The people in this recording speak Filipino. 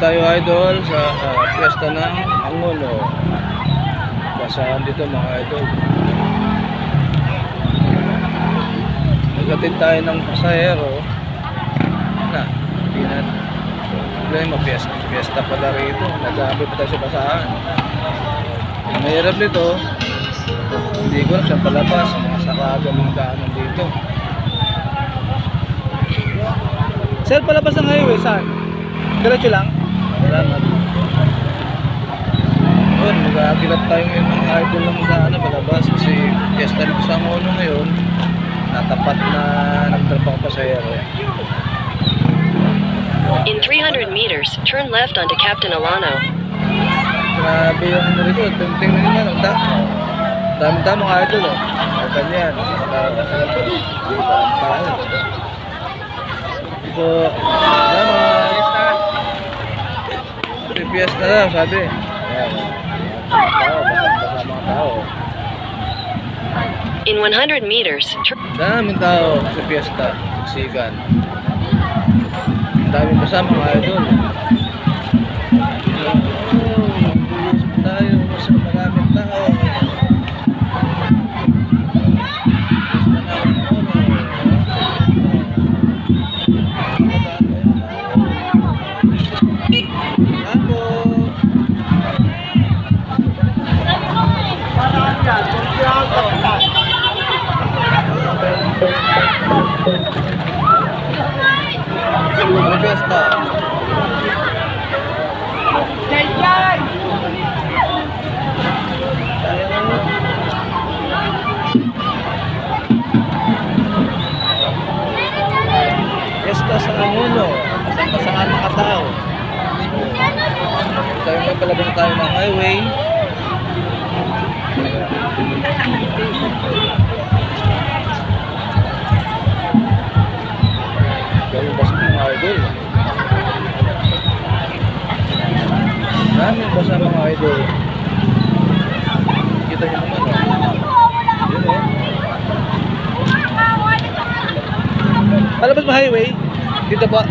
tayo idol sa piyesta ng Angulo. Basahan dito mga idol. Nagkatid tayo ng pasahero na hindi na problema, piyesta pala rito. Nag-aabot pa tayo sa basahan. Ang mahirap nito, hindi ko na siya palabas. Mga sarado mga daanan dito. Sir, palabas ng highway, saan? Diretso lang? Salamat. Yun, mag-aagilap tayo ngayon mga idol ng daanan palabas kasi piyesta dito sa Angulo ngayon. Natapat na nagtrabaho pasahero. In 300 meters, turn left onto Captain Alano. Grabe yung ano rito, tingnan nyo lang, dami-dami mga idol, oh. Ganyan, ito, salamat. Piyesta na, sabi. Ayan, basa mga tao. In 100 meters, Daming tao sa piyesta, sigan. Daming basa mga idol. Tayo sa maraming tao. Pesta. Pesta sa Angulo. Kasang-kasaan mga tao. Tayo may palabas tayo ng highway. Gawin basa mga idol. Daming basa mga idol. Kita nyo naman, oh. Yun, oh. Palabas ba highway? Dito ba?